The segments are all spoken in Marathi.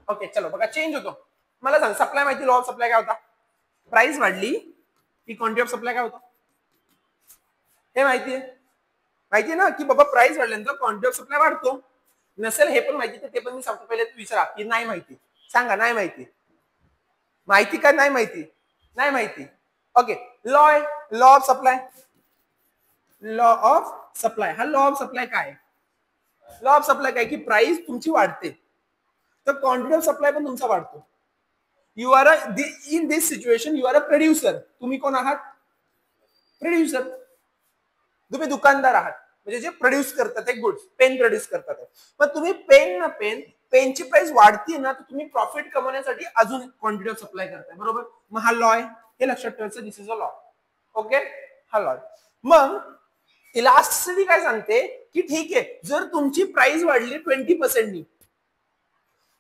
ओके चलो बघा चेंज होतो. मला सांग सप्लाय माहिती, लॉ ऑफ सप्लाय काय होता? प्राइस वाढली की क्वांटिटी ऑफ सप्लाय काय होतं हे माहिती आहे ना, की बाबा प्राइस वाढल्यानंतर क्वांटिटी ऑफ सप्लाय वाढतो. नसेल हे पण माहिती तर ते पण मी सांगतो. पहिले विचारा की नाही माहिती, सांगा नाही माहिती. माहिती का नाही माहिती? नाही माहिती. Okay law of supply, law of supply. हा लॉ ऑफ सप्लाय काय? लॉ ऑफ सप्लाय काय की प्राइस तुमची वाढते तर क्वांटिटी ऑफ सप्लाय पण तुमचा वाढतो. You are in this situation you are a producer. तुम्ही कोण आहात? प्रोड्युसर. तुम्ही दुकानदार आहात, म्हणजे जे प्रोड्यूस करतात एक गुड्स, पेन प्रोड्यूस करतात. मग तुम्ही पेनची प्राइस वाढती ना तर तुम्ही प्रॉफिट कमवण्यासाठी अजून क्वांटिटी ऑफ सप्लाय करताय. बरोबर? मग हा लॉ आहे, हे लक्षात ठेवायचं. दिस इज अ लॉ. ओके हा लॉ. मग इलास्टिसिटी काय सांगते की ठीक आहे, जर तुमची प्राइस वाढली 20%,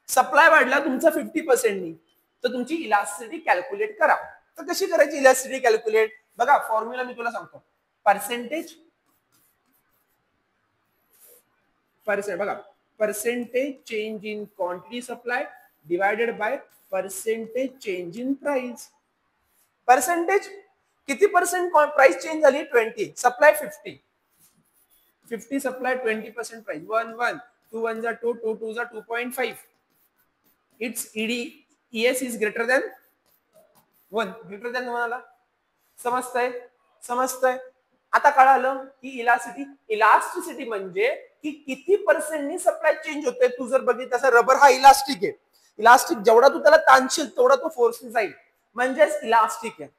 सप्लाय वाढला तुमचा 50%, तर तुमची इलास्टिसिटी कॅल्क्युलेट करा. तर कशी करायची इलास्टिसिटी कॅल्क्युलेट? बघा फॉर्म्युला मी तुला सांगतो. पर्सेंटेज बघा, percentage change in quantity supply divided by percentage change in price. Percentage किती पर्सेंट प्राइस चेंज झाली? 20. Supply 50 supply 20% price. 1 2 1 जा 2 2 2 जा 2.5. It's ES is greater than 1. Greater than 1 आला. समजतंय? आता कळालं की इलास्टिसिटी म्हणजे की किती पर्सेंटनी सप्लाय चेंज होते. तू जर बघितलं तसं रबर हा इलास्टिक आहे. इलास्टिक जेवढा तू त्याला ताणशील तेवढा तो फोर्सने जाईल, म्हणजेच इलास्टिक आहे.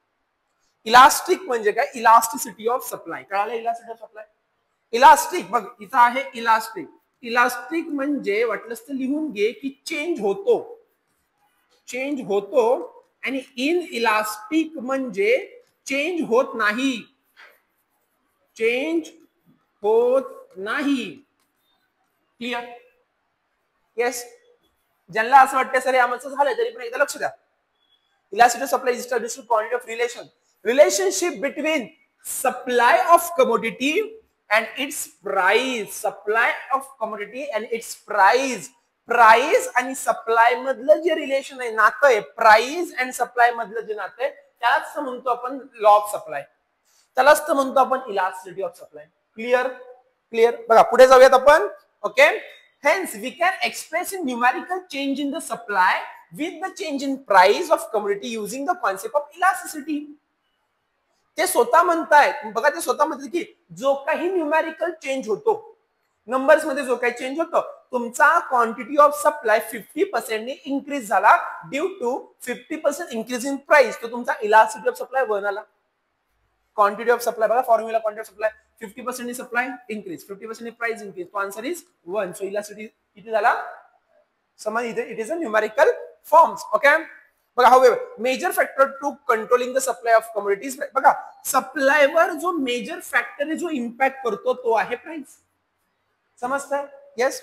इलास्टिक म्हणजे काय? Elasticity of supply. कळालं? Elasticity of supply. इलास्टिक बघ इथं आहे इलास्टिक. इलास्टिक म्हणजे वाटलंच तर लिहून घे की चेंज होतो आणि इन इलास्टिक म्हणजे चेंज होत नाही. क्लिअर? येस. ज्यांना असं वाटतं सर आमचं झालंय तरी पण एकदा लक्ष द्या. Elasticity of supply is established through quantity of relationship between supply of commodity and its price. Supply of commodity and its price. Price आणि सप्लाय मधलं जे रिलेशन आहे, नातं आहे, प्राइस अँड सप्लाय मधलं जे नातं आहे त्यालाच म्हणतो आपण लॉ ऑफ सप्लाय. त्यालाच म्हणतो आपण इलास्टिसिटी ऑफ सप्लाय. क्लिअर? बघा पुढे जाऊयात आपण. Okay hence we can express in numerical change in the supply with the change in price of commodity using the concept of elasticity. ते स्वतः म्हणतायत. बघा ते स्वतः म्हणतात की जो काही न्यूमेरिकल चेंज होतो, नंबर्स मध्ये जो काही चेंज होतो, तुमचा क्वांटिटी ऑफ सप्लाय 50% ने इन्क्रीज झाला due to 50% increase in price, तो तुमचा इलास्टिसिटी ऑफ सप्लाय 1 आला. क्वांटिटी ऑफ सप्लाय बघा formula. Quantity of supply 50% in supply increase, 50% in price increase, तो आन्सर इज 1. सो इलास्टिसिटी किती झाला? समज इथे it is a numerical forms. Okay बघा however major factor to controlling the supply of commodities. बघा सप्लायवर जो मेजर फॅक्टर आहे, जो इम्पॅक्ट करतो तो आहे प्राइस. समजतंय? येस.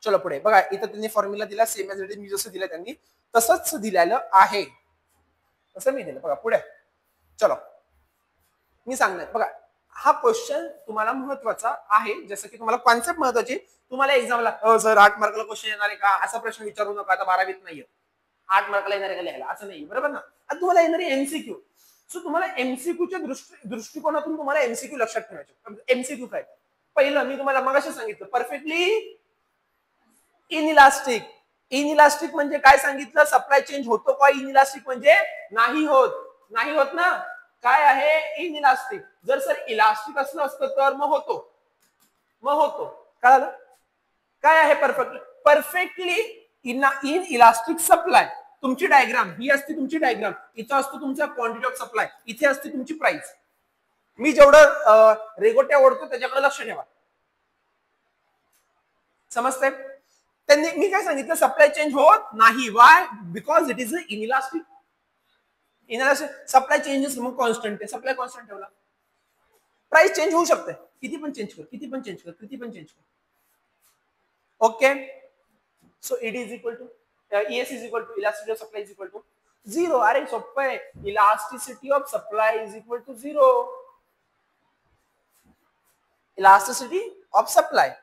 चलो पुढे बघा. इथं त्यांनी फॉर्म्युला दिला सेम एज इट इज. मी जसं दिलं त्यांनी तसंच दिलेलं आहे, तसं मी दिलं. बघा पुढे चलो मी सांगणार. बघा हा क्वेश्चन तुम्हाला महत्वाचा आहे, जसं की तुम्हाला कॉन्सेप्ट महत्वाची. तुम्हाला एक्झामला सर 8 मार्काला क्वेश्चन येणार आहे का असा प्रश्न विचारू नका. आता 12वीत नाहीये 8 मार्काला येणार आहे का लिहायला, असं नाही. बरोबर ना? आता तुम्हाला येणार आहे एमसीक्यू. सो तुम्हाला एमसीक्यूच्या दृष्टिकोनातून तुम्हाला एमसीक्यू लक्षात ठेवायचे. एमसीक्यू काय? पहिलं मी तुम्हाला मगाशी सांगितलं परफेक्टली इनइलास्टिक. इनइलास्टिक म्हणजे काय सांगितलं? सप्लाय चेंज होतो का? इनइलास्टिक म्हणजे नाही होत ना. काय आहे? इनइलास्टिक. जर सर इलास्टिक असलं असतं तर मग होतो. कळालं? काय आहे परफेक्टली इन इलास्टिक सप्लाय. तुमची डायग्राम ही असते, तुमची डायग्राम इथं असतो तुमचा क्वांटिटी ऑफ सप्लाय, इथे असते तुमची प्राइस. मी जेवढं रेगोट्या ओढतो त्याच्याकडे लक्ष ठेवा. समजतंय? त्यांनी मी काय सांगितलं? सप्लाय चेंज होत नाही. Why? Because it is a inelastic. Supply changes मग कॉन्स्टंट आहे. सप्लाय कॉन्स्टंट ठेवला. प्राइस चेंज होऊ शकते, किती पण चेंज कर. Okay so it is equal to ES is equal to elasticity of supply is equal to 0. अरे सोपं आहे. Elasticity of supply is equal to 0. Elasticity of supply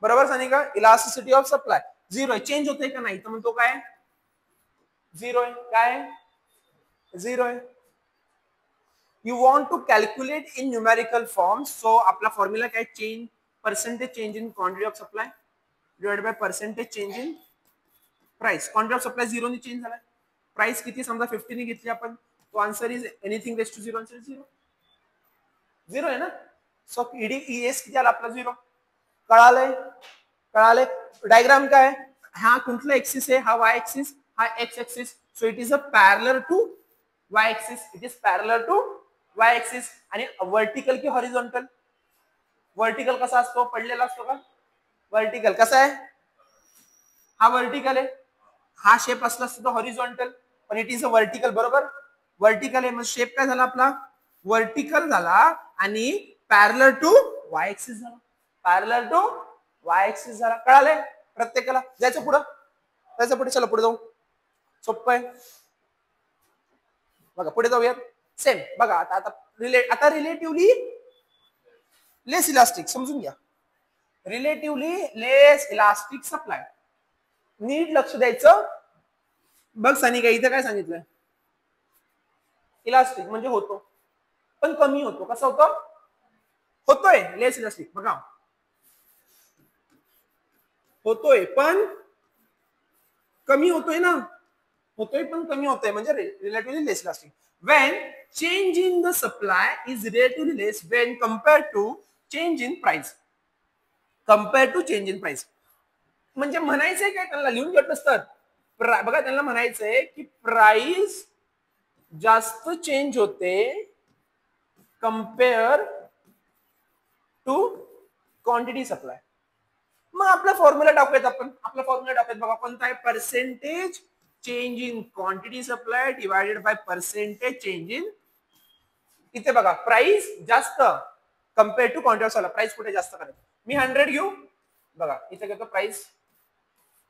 बरोबर Sanika? Elasticity of supply zero आहे, चेंज होतोय का नाही, तर म्हणतो काय झिरो आहे, काय झिरो आहे. You want to calculate in numerical form, so आपला फॉर्म्युला काय, change percentage change in quantity of supply divided by percentage change in price. Quantity of supply 0 ने चेंज झाला, प्राइस किती समजा 50 ने घेतली आपण, तो answer is anything raise to 0, answer is 0. 0 आहे ना. सो ईएस किती आला आपला 0. कळालंय, कळालंय. डायग्राम काय, हा कुठला एक्सिस आहे, हा वाय एक्सिस, हा X axis. So it is a parallel to Y axis, it is parallel to Y axis. आणि वर्टिकल की हॉरिझॉन्टल, वर्टिकल कसा असतो, पडलेला असतो का, वर्टिकल कसा आहे, हा वर्टिकल आहे. हा शेप असला असतो हॉरिझॉन्टल, पण इट इज अ वर्टिकल, बरोबर वर्टिकल आहे. मग शेप काय झाला आपला, वर्टिकल झाला आणि पॅरलर टू वाय एक्सिस झाला, पॅरलर टू वाय एक्सिस झाला. कळालंय प्रत्येकाला. जायचं पुढं, जायचं पुढे, चला पुढे जाऊ, सोपं आहे बघा, पुढे जाऊयात. सेम बघा, आता रिलेटिव्हली लेस इलास्टिक, समजून घ्या, रिलेटिव्हली लेस इलास्टिक सप्लाय. नीट लक्ष द्यायचं. बघ सानिका, इथं काय सांगितलंय, इलास्टिक म्हणजे होतो पण कमी होतो. कसा होतो, होतोय लेस इलास्टिक, बघा होतोय पण कमी होतोय ना, होतोय पण कमी होतोय म्हणजे relatively less elastic. when change in the supply is relatively less when compared to change in price, compared to change in price. म्हणजे म्हणायचंय काय त्यांना, लिहून घेतलंस तर बघा, त्यांना म्हणायचंय की प्राइस जास्त चेंज होते कंपेअर टू क्वांटिटी सप्लाय. मग आपला फॉर्म्युला टाकूयात आपण, आपला फॉर्म्युला टाकूयात बघा, कोणता आहे, percentage change in quantity supply divided by percentage change in, इथे बघा प्राइस जास्त compare to quantity of supply. Price कुठे जास्त करायचं, मी 100 घेऊ, बघा इथे घेतो प्राइस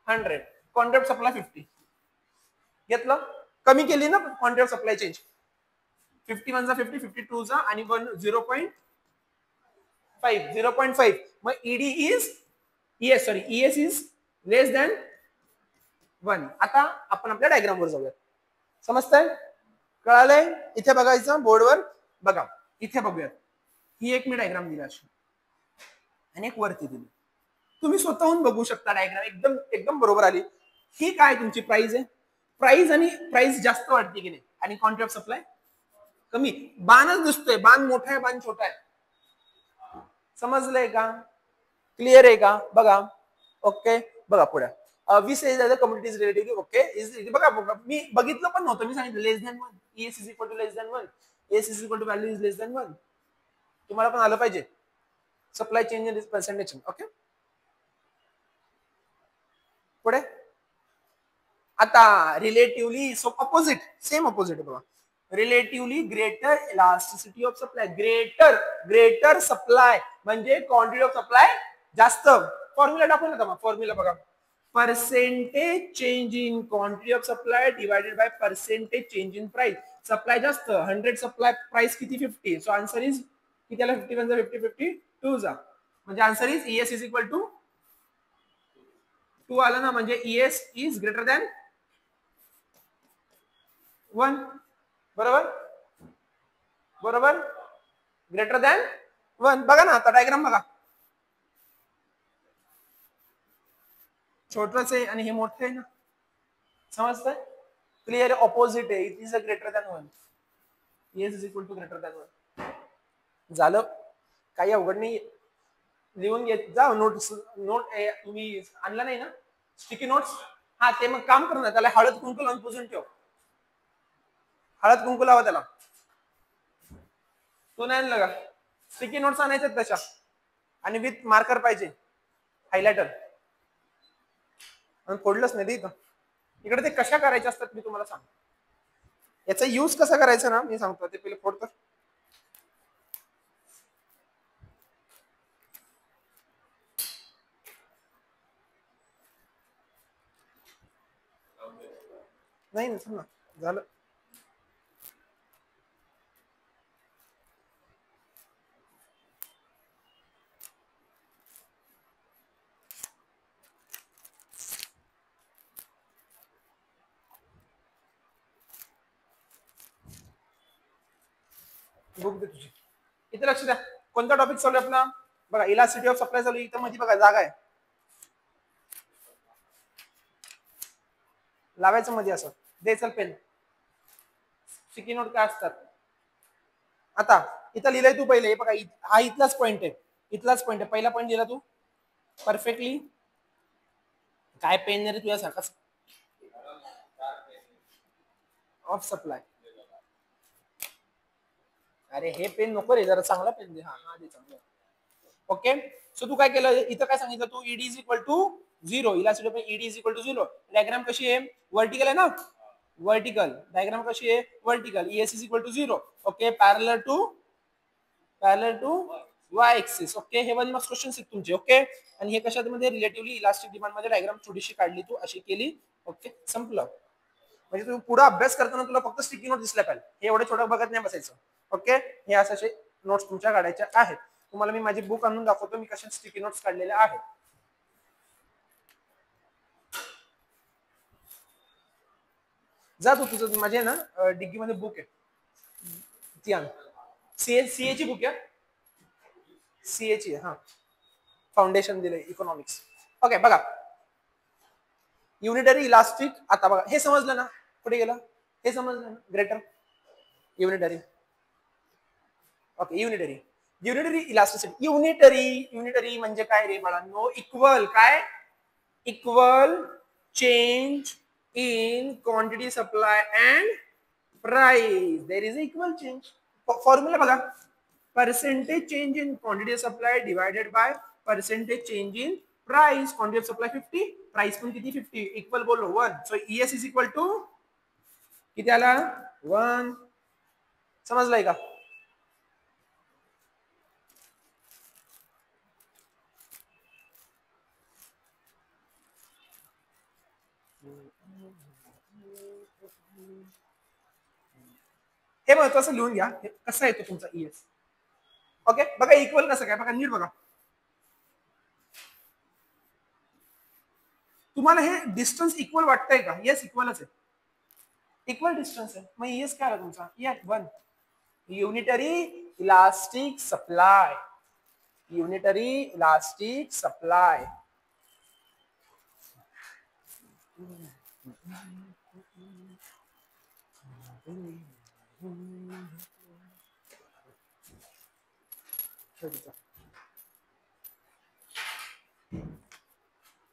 100, क्वांटिटी ऑफ सप्लाय 50 घेतलं, कमी केली ना क्वांटिटी ऑफ सप्लाय चेंज, 51 चा 50, 52 चा आणि 1 0.5, 0.5. मग ED is ES, sorry ES is less than 1. आता आपण आपल्या डायग्राम वर जाऊया, समजतंय, कळालंय. इथे बघायचं बोर्डवर, बघा इथे बघूयात, ही एक मी डायग्राम दिली अशी आणि एक वरती दिली, तुम्ही स्वतःहून बघू शकता डायग्राम, एकदम एकदम बरोबर आली. ही काय तुमची प्राइस आहे, प्राइस आणि प्राइस जास्त वाढते की नाही, आणि क्वांटिटी ऑफ सप्लाय कमी. बाणच दिसतोय, बाण मोठा आहे, बाण छोटा आहे, समजलंय का, क्लिअर आहे का, बघा ओके. बघा पुढे, we say community is relatively okay is, बघा मी बघितलं पण नव्हतं, मी सांगितलं less than 1, ES is equal to less than 1, ES is equal to value is less than 1. तुम्हाला पण आलं पाहिजे, supply change in percentage. Okay, पुढे आता relatively, so opposite, same opposite बघा, relatively greater elasticity of supply, greater supply म्हणजे क्वांटिटी ऑफ सप्लाय जास्त. फॉर्म्युला टाकून ना, फॉर्म्युला बघा, percentage change in quantity of supply divided by percentage change in price. Supply जास्त, 100 सप्लाय, प्राइस किती 50, सो आन्सर इज किती आला, 51 50 52 जा, म्हणजे answer is ES is equal to 2 आला ना, म्हणजे ES इज ग्रेटर दॅन 1, बरोबर, बरोबर, ग्रेटर दॅन 1. बघा ना आता डायग्राम बघा, छोटच आहे आणि हे मोठं आहे ना, समजतंय, क्लिअर, ऑपोजिट आहे, it is a greater than 1, ES is equal to greater than 1. झालं, काही अवघड नाही, लिहून घेत जा. नोट्स, नोट तुम्ही आणला नाही ना स्टिकी नोट्स, हा ते मग काम कर ना, त्याला हळद कुंकू लावून पुसून ठेव, हळद कुंकू लावा त्याला, तो नाही आणलं का, स्टिकी नोट्स आणायच्यात तशा, आणि विथ मार्कर पाहिजे, हायलायटर, आणि फोडलंच नाही इथं. इकडे ते कशा करायच्या असतात मी तुम्हाला सांगतो, याचा यूज कसा करायचा ना मी सांगतो, ते पहिले फोडतो. नाही ना, झालं, बुक दे तुझी. इथे लक्ष द्या. कोणता टॉपिक चालू आहे आपला? बघा इलास्टिसिटी ऑफ सप्लाय चालू. इथं मध्ये बघा जागा आहे, लावायचं मध्ये असं. दे चल पेन. स्टिकी नोट काय असतात? आता इथं लिहिलंय तू पहिले. बघा हा इथलाच पॉइंट आहे, इथलाच पॉइंट आहे. पहिला पॉइंट लिहिला तू परफेक्टली. काय पेन रे तुझ्यासारखा ऑफ सप्लाय. अरे हे पेन नको रे, जरा चांगला पेन दे. हा हा दे चांगला. ओके. सो तू काय केलं इथं? काय सांगितलं तू? ED is equal to 0. Elasticity of ED is equal to 0. Diagram कशी आहे? वर्टिकल आहे ना? वर्टिकल. डायग्राम कशी आहे? Vertical. ES is equal to 0. Okay. Parallel to Y axis. Okay. हे 1 मार्क्स क्वेश्चन आहेत तुमचे. ओके. आणि हे कशामध्ये? रिलेटिव्हली इलास्टिक डिमांड मध्ये डायग्राम थोडीशी काढली तू, अशी केली. ओके. संपलं. म्हणजे तुम्ही पुढे अभ्यास करताना तुला फक्त स्टिकी नोट दिसल्या पाहिजे. हे एवढे छोटं बघत नाही बसायचं. ओके. हे असे नोट्स तुमच्या काढायच्या आहेत. तुम्हाला मी माझी बुक आणून दाखवतो मी कशा स्टिकी नोट्स काढलेल्या आहेत. जा तू, तुझं माझे ना डिग्गी मध्ये बुक आहे ती आण. सीए ची बुक आहे, सीए ची. हा, फाउंडेशन दिले इकॉनॉमिक्स. ओके. बघा युनिटरी इलास्टिक. आता बघा हे समजलं ना? कुठे गेलं? हे समजलं ना? Greater unitary. Okay. Unitary elasticity. Unitary म्हणजे काय रे बाळांनो? इक्वल. काय? Equal change in quantity supply and price. There is equal change. Formula बघा. Percentage change in quantity of supply divided by percentage change in price. Quantity of supply 50, price पण किती? 50. Equal बोलो 1. So ES is equal to किती आला? 1. समजलंय का? हे महत्वाचं लिहून घ्या. कसा येतो तुमचा ईएस? ओके. बघा इक्वल कसं काय? बघा नीट बघा. तुम्हाला हे डिस्टन्स इक्वल वाटतंय का? येस इक्वलच आहे. इक्वल डिस्टन्स आहे. मग ईएस काय आला तुमचा? 1. Unitary elastic supply. Unitary elastic supply.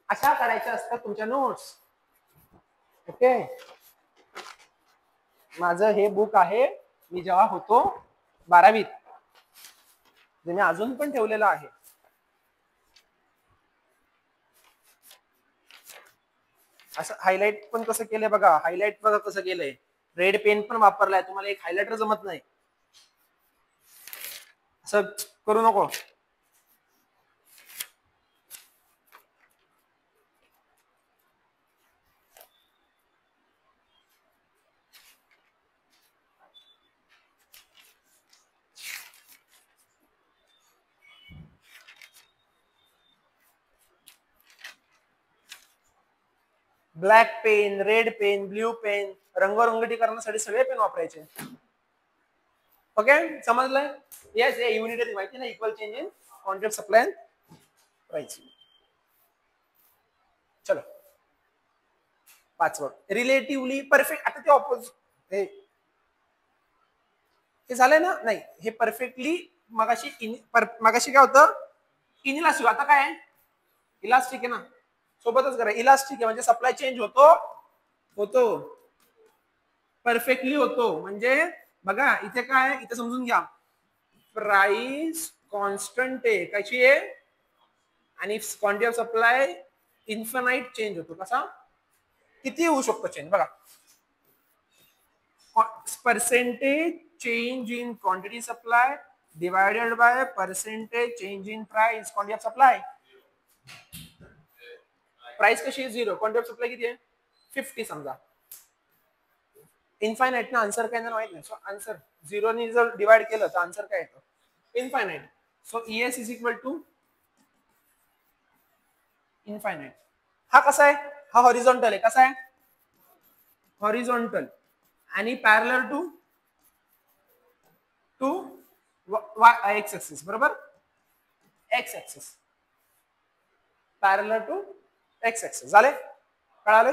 अशा करायच्या असतात तुमच्या नोट्स. ओके. माझं हे बुक आहे, मी जेव्हा होतो 12वीत, जे मी अजून पण ठेवलेलं आहे. असं हायलाइट पण कसं केलंय बघा. हायलाइट बघा कसं केलंय. रेड पेन पण वापरलाय. तुम्हाला एक हायलाइटर जमत नाही, असं करू नको. Black pen, red pen, blue pen, रंगरंगटी करण्यासाठी सगळे पेन वापरायचे. ओके. समजलंय? येस. हे युनिटरी माहिती ना? Equal change in quantity of supply and price. चलो 5वा रिलेटिव्हली परफेक्ट. आता ते ऑपोजिट हे झालंय ना? नाही, हे परफेक्टली मगाशी काय होतं? इनइलास्टिक. आता काय आहे? इलास्टिक आहे ना? सोबतच करा. इलास्टिक आहे म्हणजे सप्लाय चेंज होतो परफेक्टली होतो. म्हणजे बघा इथे काय आहे? इथे समजून घ्या. प्राइस कॉन्स्टंट आहे. कशी आहे? आणि quantity of supply infinite change होतो. कसा? किती होऊ शकतो चेंज? बघा. Percentage change in quantity supply divided by percentage change in price quantity of supply. Price कशी आहे? 0. क्वांटिटी ऑफ सप्लाय किती आहे? 50 समजा. इन्फायनाइट ना? आन्सर काय माहित नाही. सो आन्सर 0 ने जर डिवाइड केलं तर आन्सर काय येतो? Infinite. So ES is equal to infinite. हा कसा आहे? हा हॉरिझॉन्टल आहे. कसा आहे? हॉरिझॉन्टल. आणि parallel to to X axis बरोबर X axis parallel to X axis झाले कळाले